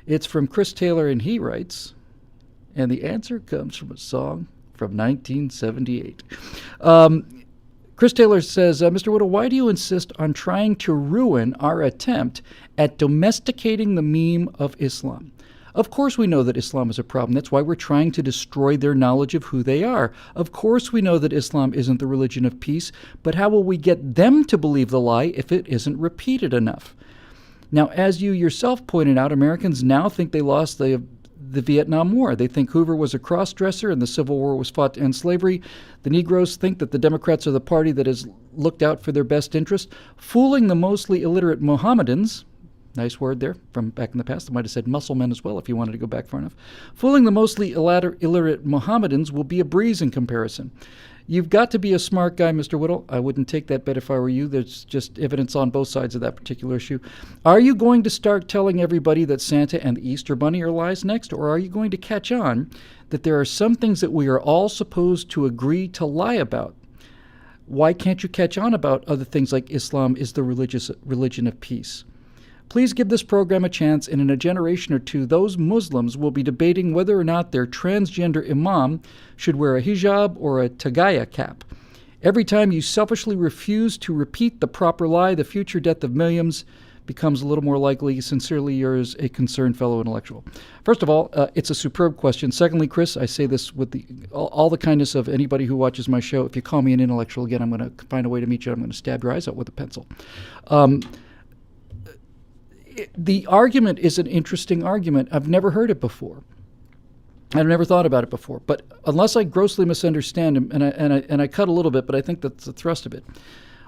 It's from Chris Taylor, and he writes, and the answer comes from a song from 1978. Chris Taylor says, Mr. Whittle, why do you insist on trying to ruin our attempt at domesticating the meme of Islam? Of course we know that Islam is a problem. That's why we're trying to destroy their knowledge of who they are. Of course we know that Islam isn't the religion of peace, but how will we get them to believe the lie if it isn't repeated enough? Now, as you yourself pointed out, Americans now think they lost the Vietnam War. They think Hoover was a cross-dresser and the Civil War was fought to end slavery. The Negroes think that the Democrats are the party that has looked out for their best interest, fooling the mostly illiterate Mohammedans. Nice word there from back in the past. I might have said Musclemen as well if you wanted to go back far enough. Fooling the mostly illiterate Mohammedans will be a breeze in comparison. You've got to be a smart guy, Mr. Whittle. I wouldn't take that bet if I were you. There's just evidence on both sides of that particular issue. Are you going to start telling everybody that Santa and the Easter Bunny are lies next, or are you going to catch on that there are some things that we are all supposed to agree to lie about? Why can't you catch on about other things like Islam is the religion of peace? Please give this program a chance, and in a generation or two, those Muslims will be debating whether or not their transgender imam should wear a hijab or a tagaya cap. Every time you selfishly refuse to repeat the proper lie, the future death of millions becomes a little more likely. Sincerely yours, a concerned fellow intellectual. First of all, it's a superb question. Secondly, Chris, I say this with all the kindness of anybody who watches my show. If you call me an intellectual again, I'm going to find a way to meet you. I'm going to stab your eyes out with a pencil. The argument is an interesting argument. I've never heard it before. I've never thought about it before. But unless I grossly misunderstand him, and I cut a little bit, but I think that's the thrust of it.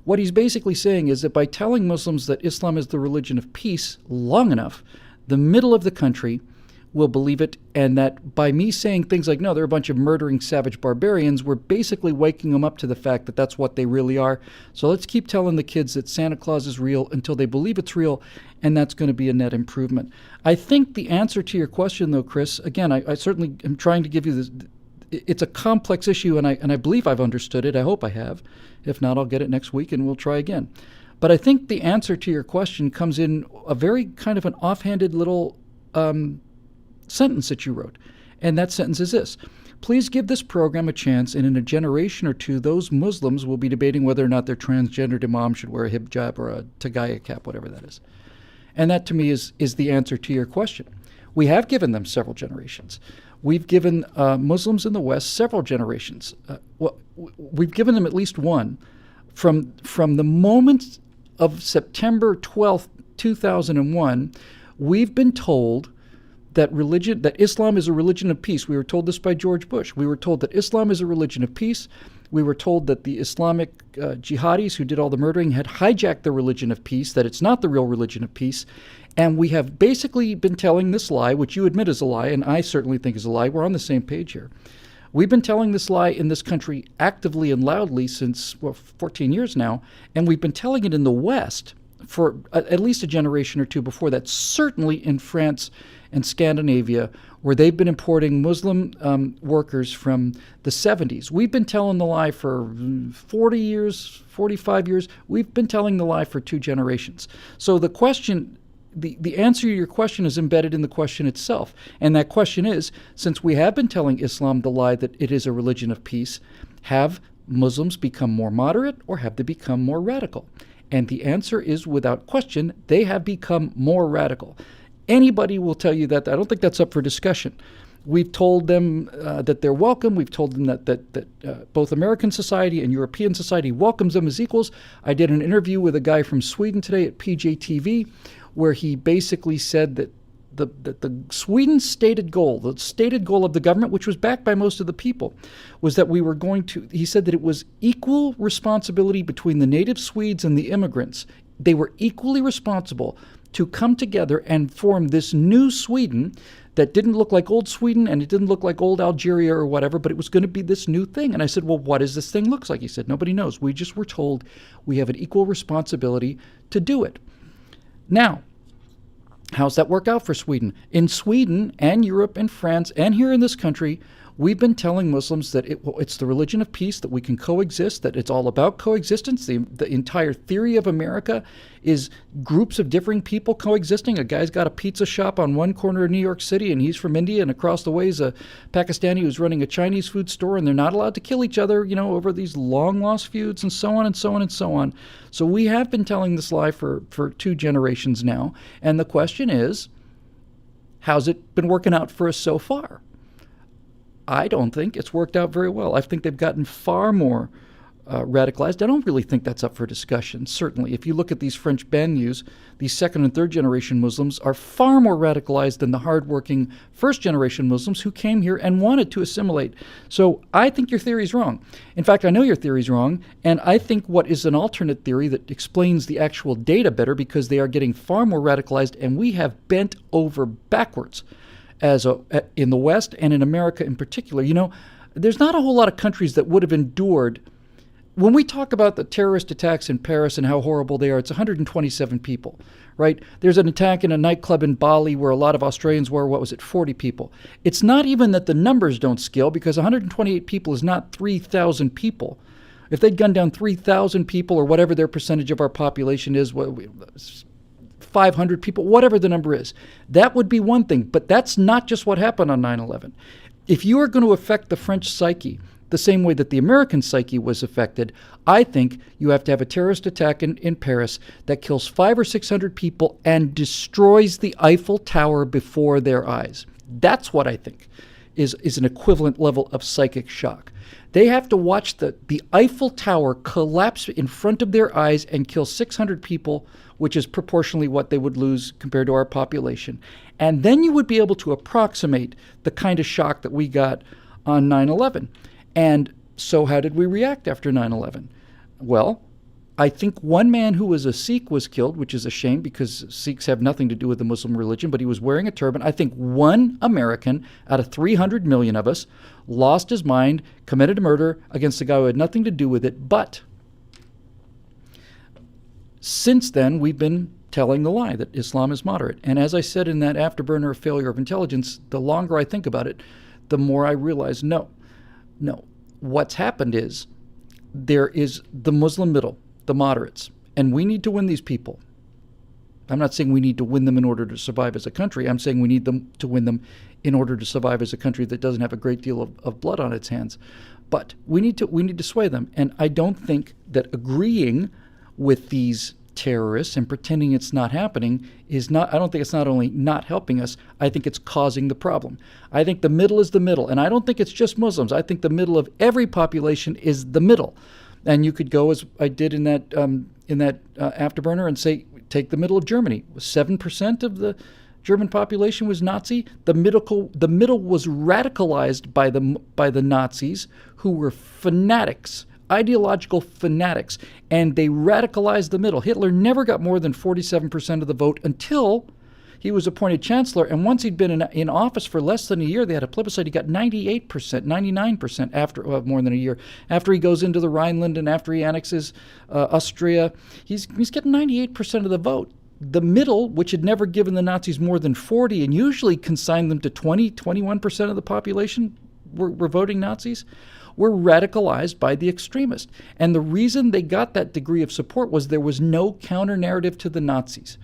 What he's basically saying is that by telling Muslims that Islam is the religion of peace long enough, the middle of the country will believe it, and that by me saying things like, no, they're a bunch of murdering savage barbarians, we're basically waking them up to the fact that that's what they really are. So let's keep telling the kids that Santa Claus is real until they believe it's real, and that's going to be a net improvement. I think the answer to your question, though, Chris, again, I certainly am trying to give you this. It's a complex issue, and I believe I've understood it. I hope I have. If not, I'll get it next week, and we'll try again. But I think the answer to your question comes in a very kind of an offhanded little sentence that you wrote. And that sentence is this: please give this program a chance, and in a generation or two, those Muslims will be debating whether or not their transgendered imam should wear a hijab or a tagaya cap, whatever that is. And that, to me, is the answer to your question. We have given them several generations. We've given Muslims in the West several generations. We've given them at least one. From the moment of September 12th, 2001, we've been told that Islam is a religion of peace. We were told this by George Bush. We were told that Islam is a religion of peace. We were told that the Islamic jihadis who did all the murdering had hijacked the religion of peace, that it's not the real religion of peace. And we have basically been telling this lie, which you admit is a lie, and I certainly think is a lie. We're on the same page here. We've been telling this lie in this country actively and loudly since 14 years now, and we've been telling it in the West for at least a generation or two before that, certainly in France and Scandinavia, where they've been importing Muslim workers from the 70s. We've been telling the lie for 40 years, 45 years. We've been telling the lie for 2 generations. So the question, the answer to your question is embedded in the question itself. And that question is, since we have been telling Islam the lie that it is a religion of peace, have Muslims become more moderate or have they become more radical? And the answer is, without question, they have become more radical. Anybody will tell you that. I don't think that's up for discussion. We've told them that they're welcome. We've told them that both American society and European society welcomes them as equals. I did an interview with a guy from Sweden today at PJTV, where he basically said that the Sweden's stated goal, the stated goal of the government, which was backed by most of the people, was that we were going to, he said that it was equal responsibility between the native Swedes and the immigrants. They were equally responsible to come together and form this new Sweden that didn't look like old Sweden and it didn't look like old Algeria or whatever, but it was going to be this new thing. And I said, well, what does this thing look like? He said, nobody knows. We just were told we have an equal responsibility to do it. Now, how's that work out for Sweden? In Sweden and Europe and France and here in this country, We've been telling Muslims that it's the religion of peace, that we can coexist, that it's all about coexistence. The entire theory of America is groups of differing people coexisting. A guy's got a pizza shop on one corner of New York City, and he's from India, and across the way is a Pakistani who's running a Chinese food store, and they're not allowed to kill each other, over these long-lost feuds and so on and so on and so on. So we have been telling this lie for 2 generations now, and the question is, how's it been working out for us so far? I don't think it's worked out very well. I think they've gotten far more radicalized. I don't really think that's up for discussion, certainly. If you look at these French banlieues, these second and third generation Muslims are far more radicalized than the hardworking first generation Muslims who came here and wanted to assimilate. So I think your theory is wrong. In fact, I know your theory is wrong, and I think what is an alternate theory that explains the actual data better, because they are getting far more radicalized, and we have bent over backwards in the West and in America in particular. There's not a whole lot of countries that would have endured. When we talk about the terrorist attacks in Paris and how horrible they are, it's 127 people, right? There's an attack in a nightclub in Bali where a lot of Australians were, 40 people. It's not even that the numbers don't scale, because 128 people is not 3,000 people. If they'd gunned down 3,000 people, or whatever their percentage of our population is, 500 people, whatever the number is, that would be one thing. But that's not just what happened on 9/11. If you are going to affect the French psyche the same way that the American psyche was affected, I think you have to have a terrorist attack in Paris that kills 500 or 600 people and destroys the Eiffel Tower before their eyes. That's what I think is an equivalent level of psychic shock. They have to watch the Eiffel Tower collapse in front of their eyes and kill 600 people, which is proportionally what they would lose compared to our population. And then you would be able to approximate the kind of shock that we got on 9/11. And so how did we react after 9/11? Well, I think one man who was a Sikh was killed, which is a shame because Sikhs have nothing to do with the Muslim religion, but he was wearing a turban. I think one American out of 300 million of us lost his mind, committed a murder against a guy who had nothing to do with it. But since then, we've been telling the lie that Islam is moderate. And as I said in that Afterburner of Failure of Intelligence, the longer I think about it, the more I realize, no. What's happened is there is the Muslim middle, the moderates, and we need to win these people. I'm not saying we need to win them in order to survive as a country. I'm saying we need to win them in order to survive as a country that doesn't have a great deal of blood on its hands. But we need to sway them. And I don't think that agreeing with these terrorists and pretending it's not happening I don't think it's not only not helping us, I think it's causing the problem. I think the middle is the middle, and I don't think it's just Muslims. I think the middle of every population is the middle. And you could go, as I did in that Afterburner, and say, take the middle of Germany. 7% of the German population was Nazi. The middle was radicalized by the Nazis, who were fanatics, ideological fanatics, and they radicalized the middle. Hitler never got more than 47% of the vote until he was appointed chancellor, and once he'd been in office for less than a year, they had a plebiscite. He got 98%, 99% after more than a year. After he goes into the Rhineland and after he annexes Austria, he's getting 98% of the vote. The middle, which had never given the Nazis more than 40 and usually consigned them to 20, 21% of the population were voting Nazis, were radicalized by the extremists. And the reason they got that degree of support was there was no counter-narrative to the Nazis.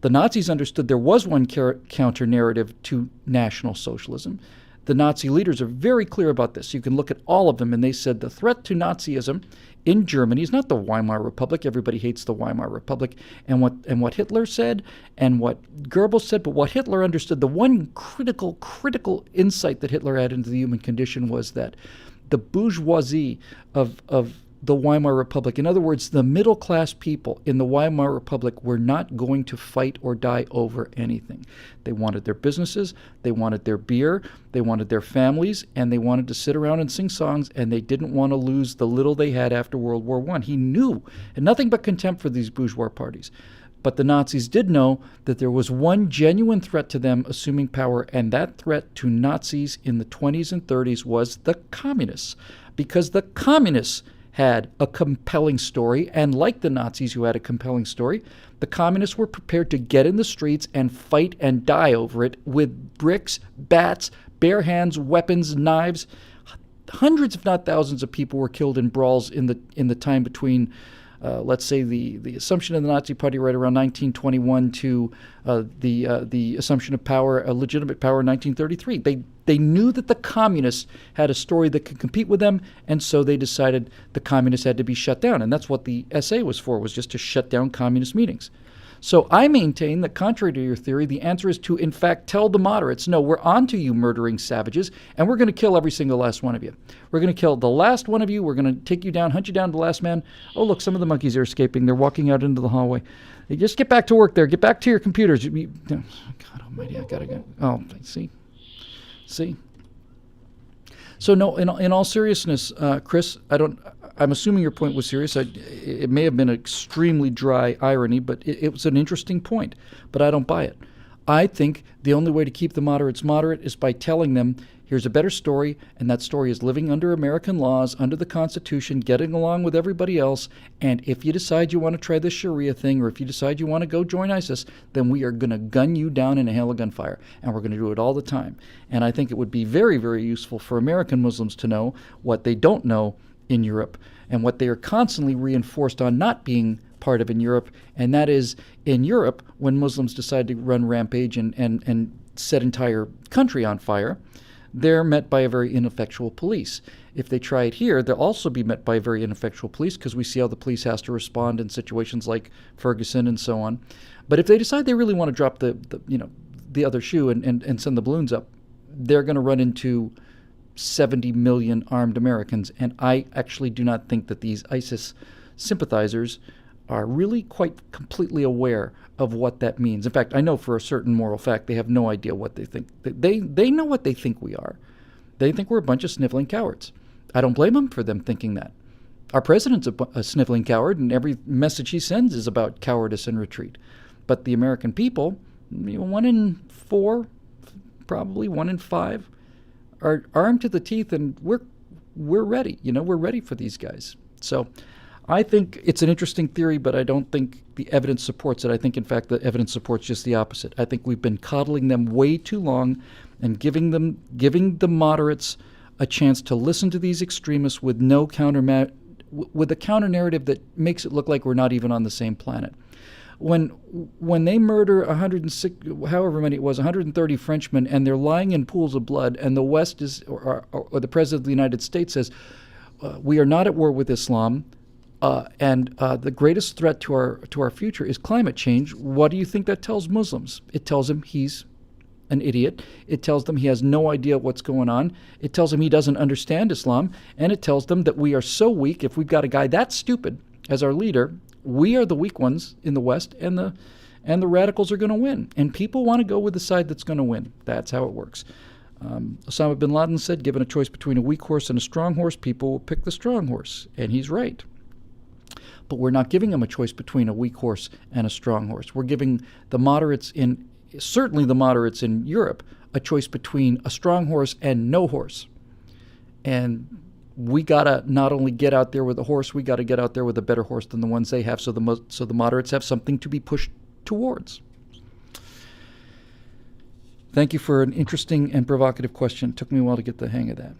The Nazis understood there was one counter-narrative to National Socialism. The Nazi leaders are very clear about this. You can look at all of them, and they said the threat to Nazism in Germany is not the Weimar Republic. Everybody hates the Weimar Republic. And what Hitler said and what Goebbels said, but what Hitler understood, the one critical insight that Hitler had into the human condition was that the bourgeoisie of the Weimar Republic, in other words, the middle-class people in the Weimar Republic, were not going to fight or die over anything. They wanted their businesses, they wanted their beer, they wanted their families, and they wanted to sit around and sing songs, and they didn't want to lose the little they had after World War I. He knew, and nothing but contempt for these bourgeois parties. But the Nazis did know that there was one genuine threat to them assuming power, and that threat to Nazis in the 20s and 30s was the communists, because the communists had a compelling story, and like the Nazis who had a compelling story, the communists were prepared to get in the streets and fight and die over it with bricks, bats, bare hands, weapons, knives. Hundreds, if not thousands, of people were killed in brawls in the time between, let's say, the assumption of the Nazi Party right around 1921 to the assumption of power, legitimate power, in 1933. They knew that the communists had a story that could compete with them, and so they decided the communists had to be shut down. And that's what the SA was for, was just to shut down communist meetings. So I maintain that, contrary to your theory, the answer is to, in fact, tell the moderates, no, we're on to you murdering savages, and we're going to kill every single last one of you. We're going to kill the last one of you. We're going to take you down, hunt you down to the last man. Oh, look, some of the monkeys are escaping. They're walking out into the hallway. They just get back to work there. Get back to your computers. God almighty, I got to go. Oh, see? So, no, in all seriousness, Chris, I'm assuming your point was serious. It may have been an extremely dry irony, but it was an interesting point. But I don't buy it. I think the only way to keep the moderates moderate is by telling them, here's a better story, and that story is living under American laws, under the Constitution, getting along with everybody else. And if you decide you want to try this Sharia thing, or if you decide you want to go join ISIS, then we are going to gun you down in a hail of gunfire. And we're going to do it all the time. And I think it would be very, very useful for American Muslims to know what they don't know in Europe, and what they are constantly reinforced on not being part of in Europe, and that is, in Europe, when Muslims decide to run rampage and set entire country on fire, they're met by a very ineffectual police. If they try it here, they'll also be met by a very ineffectual police, because we see how the police has to respond in situations like Ferguson and so on. But if they decide they really want to drop the other shoe and send the balloons up, they're going to run into 70 million armed Americans. And I actually do not think that these ISIS sympathizers are really quite completely aware of what that means. In fact, I know for a certain moral fact they have no idea what they think. They know what they think we are. They think we're a bunch of sniveling cowards. I don't blame them for them thinking that. Our president's a sniveling coward, and every message he sends is about cowardice and retreat. But the American people, 1 in 4, probably 1 in 5, are armed to the teeth, and we're ready. We're ready for these guys. So I think it's an interesting theory, but I don't think the evidence supports it. I think, in fact, the evidence supports just the opposite. I think we've been coddling them way too long and giving the moderates a chance to listen to these extremists with with a counter narrative that makes it look like we're not even on the same planet. When they murder 106, however many it was, 130 Frenchmen, and they're lying in pools of blood, and the West is, or the President of the United States says, we are not at war with Islam, and the greatest threat to our future is climate change. What do you think that tells Muslims? It tells them he's an idiot. It tells them he has no idea what's going on. It tells them he doesn't understand Islam, and it tells them that we are so weak. If we've got a guy that stupid as our leader, we are the weak ones in the West, and the radicals are going to win. And people want to go with the side that's going to win. That's how it works. Osama bin Laden said, given a choice between a weak horse and a strong horse, people will pick the strong horse. And he's right. But we're not giving them a choice between a weak horse and a strong horse. We're giving the moderates certainly the moderates in Europe, a choice between a strong horse and no horse. And we got to not only get out there with a horse, we got to get out there with a better horse than the ones they have, so the moderates have something to be pushed towards. Thank you for an interesting and provocative question. It took me a while to get the hang of that.